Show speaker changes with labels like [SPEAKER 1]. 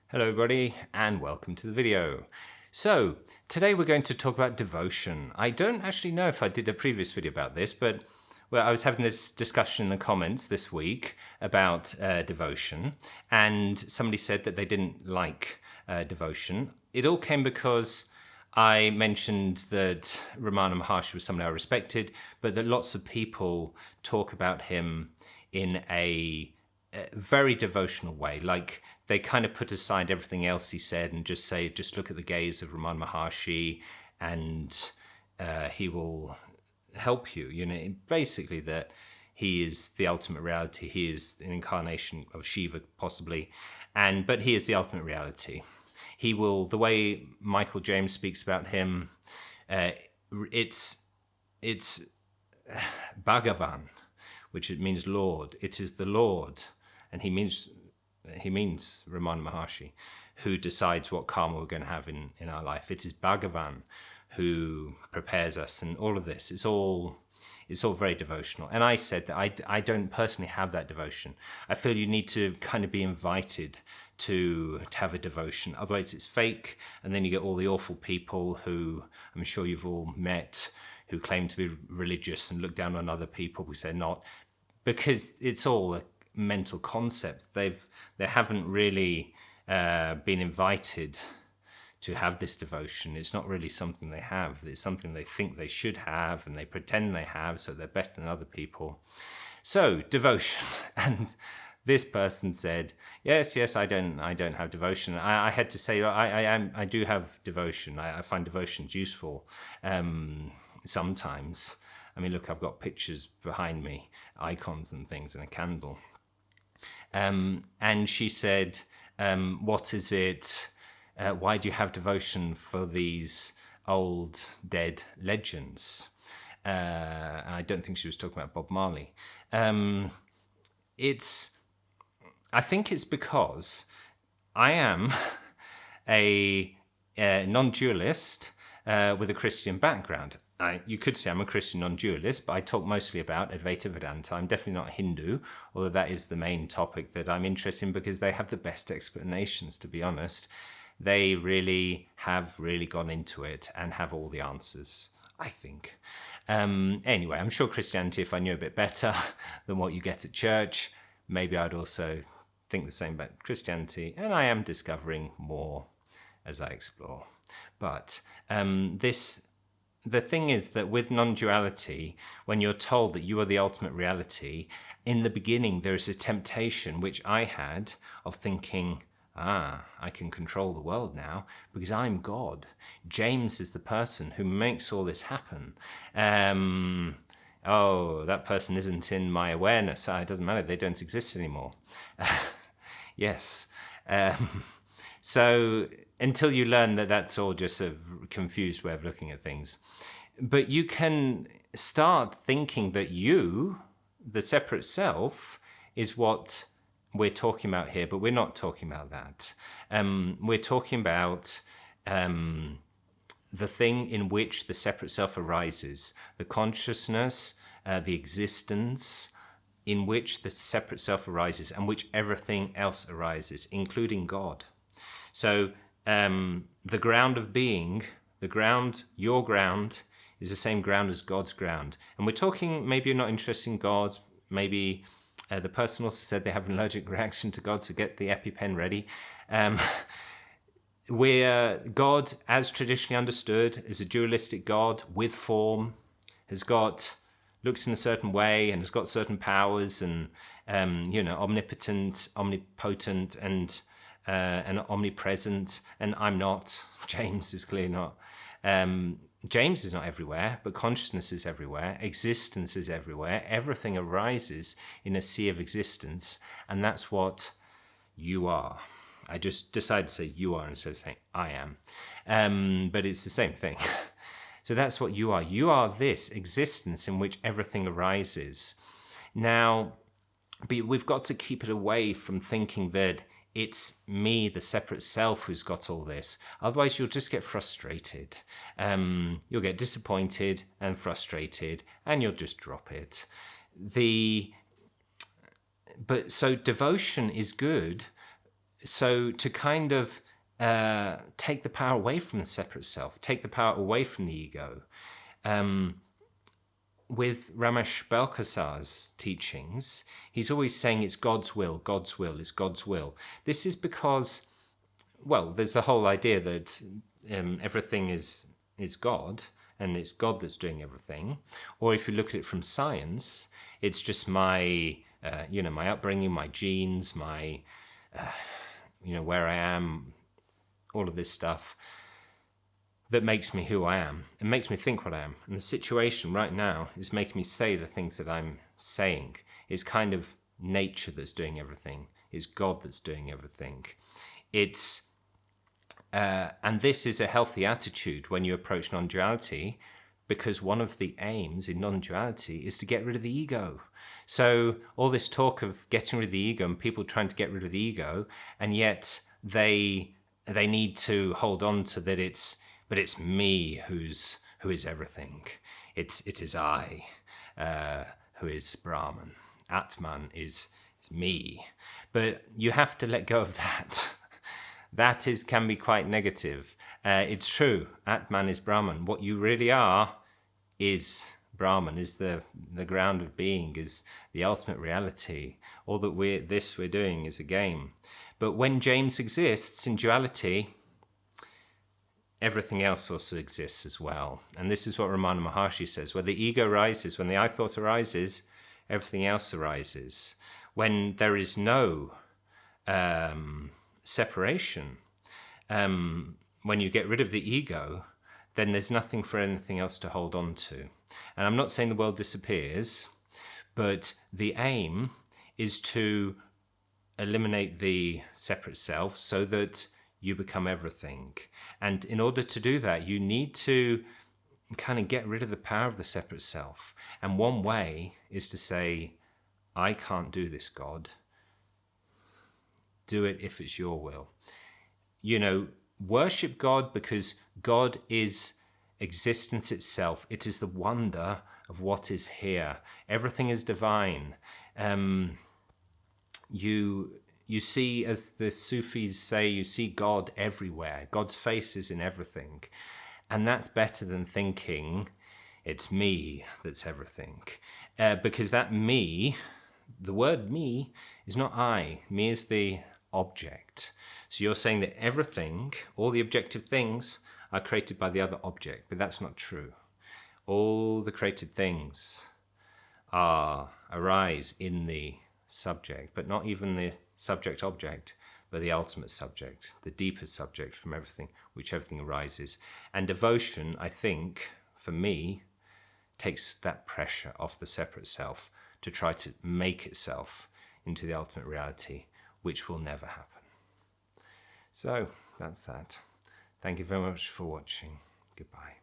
[SPEAKER 1] Hello everybody and welcome to the video. So today we're going to talk about devotion. I don't actually know if I did a previous video about this, but I was having this discussion in the comments this week about devotion, and somebody said that they didn't like devotion. It all came because I mentioned that Ramana Maharshi was somebody I respected, but that lots of people talk about him in a very devotional way. Like they kind of put aside everything else he said and just say, just look at the gaze of Ramana Maharshi and he will help you. You know, basically that he is the ultimate reality. He is an incarnation of Shiva, possibly, but he is the ultimate reality. He will, the way Michael James speaks about him, it's Bhagavan, which it means Lord. It is the Lord, and he means Ramana Maharshi, who decides what karma we're going to have in our life. It is Bhagavan who prepares us, and all of this. It's all very devotional. And I said that I don't personally have that devotion. I feel you need to kind of be invited to have a devotion. Otherwise it's fake, and then you get all the awful people who I'm sure you've all met who claim to be religious and look down on other people who say not, because it's all a mental concept. They haven't really been invited to have this devotion. It's not really something they have. It's something they think they should have, and they pretend they have, so they're better than other people. So devotion. And this person said, yes, I don't have devotion. I had to say I do have devotion. I find devotion useful sometimes. I mean, look, I've got pictures behind me, icons and things, and a candle. And she said, what is it? Why do you have devotion for these old dead legends? And I don't think she was talking about Bob Marley. I think it's because I am a non-dualist with a Christian background. You could say I'm a Christian non-dualist, but I talk mostly about Advaita Vedanta. I'm definitely not a Hindu, although that is the main topic that I'm interested in because they have the best explanations, to be honest. They really have gone into it and have all the answers, I think. Anyway, I'm sure Christianity, if I knew a bit better than what you get at church, maybe I'd also think the same about Christianity, and I am discovering more as I explore. But the thing is that with non-duality, when you're told that you are the ultimate reality, in the beginning there is a temptation, which I had, of thinking, I can control the world now because I'm God. James is the person who makes all this happen. That person isn't in my awareness. It doesn't matter, they don't exist anymore. Yes. So until you learn that that's all just a confused way of looking at things. But you can start thinking that you, the separate self, is what we're talking about here, but we're not talking about that. We're talking about the thing in which the separate self arises, the consciousness, the existence in which the separate self arises and which everything else arises, including God. So the ground of being, your ground, is the same ground as God's ground. And we're talking, maybe you're not interested in God, maybe the person also said they have an allergic reaction to God, so get the EpiPen ready. God, as traditionally understood, is a dualistic God with form, looks in a certain way and has got certain powers and, omnipotent, omnipotent, and omnipresent. And I'm not. James is clearly not. James is not everywhere, but consciousness is everywhere. Existence is everywhere. Everything arises in a sea of existence, and that's what you are. I just decided to say you are instead of saying I am. But it's the same thing. So that's what you are. You are this existence in which everything arises. Now, but we've got to keep it away from thinking that it's me, the separate self, who's got all this. Otherwise, you'll just get frustrated. You'll get disappointed and frustrated, and you'll just drop it. So devotion is good so to kind of take the power away from the separate self, take the power away from the ego. With Ramesh Balkasar's teachings, he's always saying it's God's will, God's will, it's God's will. This is because, well, there's the whole idea that everything is God, and it's God that's doing everything. Or if you look at it from science, it's just my, my upbringing, my genes, my, where I am, all of this stuff that makes me who I am. It makes me think what I am. And the situation right now is making me say the things that I'm saying. It's kind of nature that's doing everything. It's God that's doing everything. It's and this is a healthy attitude when you approach non-duality, because one of the aims in non-duality is to get rid of the ego. So all this talk of getting rid of the ego and people trying to get rid of the ego, and yet they need to hold on to that but it's me who is everything. It is I who is Brahman. Atman is me. But you have to let go of that. That can be quite negative. It's true. Atman is Brahman. What you really are is Brahman, is the ground of being, is the ultimate reality. All that we're doing is a game. But when James exists in duality, everything else also exists as well. And this is what Ramana Maharshi says. Where the ego rises, when the I thought arises, everything else arises. When there is no separation, when you get rid of the ego, then there's nothing for anything else to hold on to. And I'm not saying the world disappears, but the aim is to eliminate the separate self so that you become everything. And in order to do that, you need to kind of get rid of the power of the separate self. And one way is to say, I can't do this, God. Do it if it's your will. Worship God because God is existence itself. It is the wonder of what is here. Everything is divine. You see, as the Sufis say, you see God everywhere. God's face is in everything. And that's better than thinking it's me that's everything. Because that me, the word me, is not I. Me is the object. So you're saying that everything, all the objective things, are created by the other object. But that's not true. All the created things arise in the subject, but not even the subject object, but the ultimate subject, the deeper subject from everything, which everything arises. And devotion, I think, for me, takes that pressure off the separate self to try to make itself into the ultimate reality, which will never happen. So that's that. Thank you very much for watching. Goodbye.